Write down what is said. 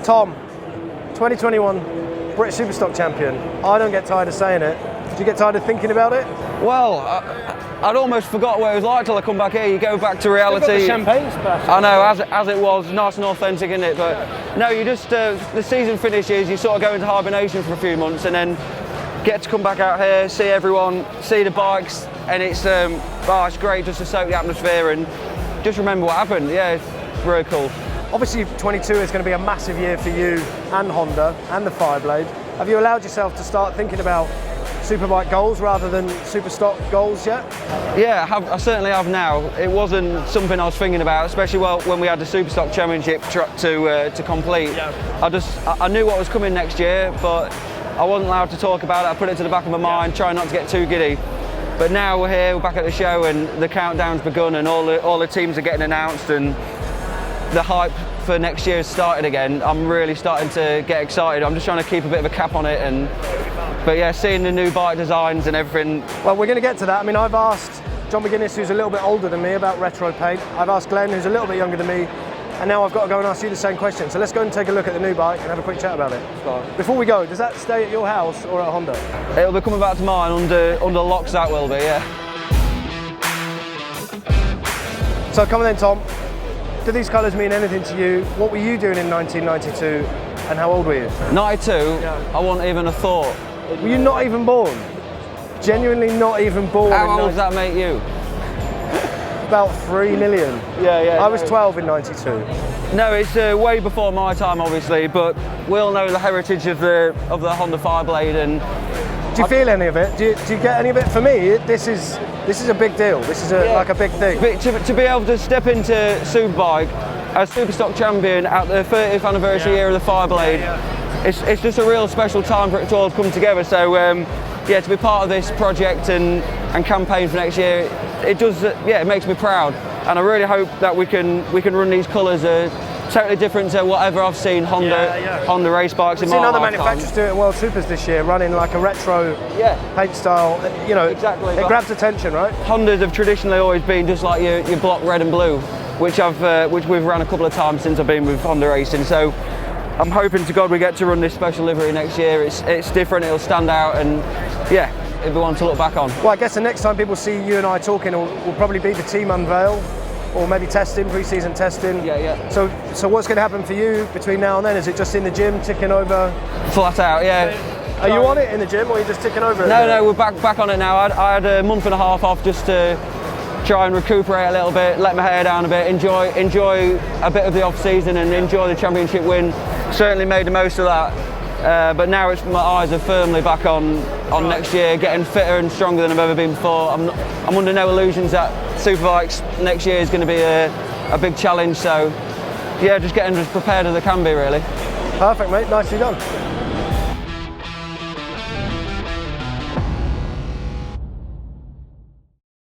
Tom, 2021 British Superstock champion. I don't get tired of saying it. Did you get tired of thinking about it? Well, I'd almost forgot what it was like till I come back here. You go back to reality. Got the champagne splash. I know, as it was, nice and authentic, isn't it? But no, you just, the season finishes, you sort of go into hibernation for a few months and then get to come back out here, see everyone, see the bikes, and it's great just to soak the atmosphere and just remember what happened. Yeah, it's really cool. Obviously 22 is going to be a massive year for you and Honda and the Fireblade. Have you allowed yourself to start thinking about Superbike goals rather than Superstock goals yet? Yeah, I certainly have now. It wasn't something I was thinking about, especially when we had the Superstock Championship to complete. Yeah. I knew what was coming next year, but I wasn't allowed to talk about it. I put it to the back of my mind, trying not to get too giddy. But now we're here, we're back at the show, and the countdown's begun, and all the teams are getting announced, and the hype for next year has started again. I'm really starting to get excited. I'm just trying to keep a bit of a cap on it, but yeah, seeing the new bike designs and everything. Well, we're going to get to that. I mean, I've asked John McGuinness, who's a little bit older than me, about retro paint. I've asked Glenn, who's a little bit younger than me, and now I've got to go and ask you the same question. So let's go and take a look at the new bike and have a quick chat about it. Before we go, does that stay at your house or at Honda? It'll be coming back to mine under locks, that will be, yeah. So come on then, Tom. Do these colours mean anything to you? What were you doing in 1992 and how old were you? 92? Yeah. I wasn't even a thought. Were you not even born? Genuinely not even born? How old does that make you? About 3 million. Yeah. I was 12 in 92. No, it's way before my time, obviously, but we all know the heritage of the Honda Fireblade. And do you feel any of it? Do you get any of it? For me, this is a big deal. This is like a big thing. To be able to step into Superbike as Superstock champion at the 30th anniversary year of the Fireblade, it's just a real special time for it to all come together. So yeah, to be part of this project and campaign for next year, it does. It makes me proud, and I really hope that we can run these colours totally different to whatever I've seen Honda race bikes in my lifetime. I've seen other manufacturers do it in World Supers this year, running like a retro paint style. You know, exactly. It grabs attention, right? Hondas have traditionally always been just like your block red and blue, which we've run a couple of times since I've been with Honda racing. So I'm hoping to God we get to run this special livery next year. It's different, it'll stand out, and yeah, it'll be one to look back on. Well, I guess the next time people see you and I talking will probably be the team unveil, or maybe testing, pre-season testing. Yeah. So what's going to happen for you between now and then? Is it just in the gym, ticking over? Flat out, yeah. Are you on it in the gym, or are you just ticking over it? No, we're back on it now. I had a month and a half off just to try and recuperate a little bit, let my hair down a bit, enjoy a bit of the off-season and enjoy the championship win. Certainly made the most of that. But now my eyes are firmly back on next year, getting fitter and stronger than I've ever been before. I'm under no illusions that Superbikes next year is going to be a big challenge. So yeah, just getting as prepared as I can be, really. Perfect, mate. Nicely done.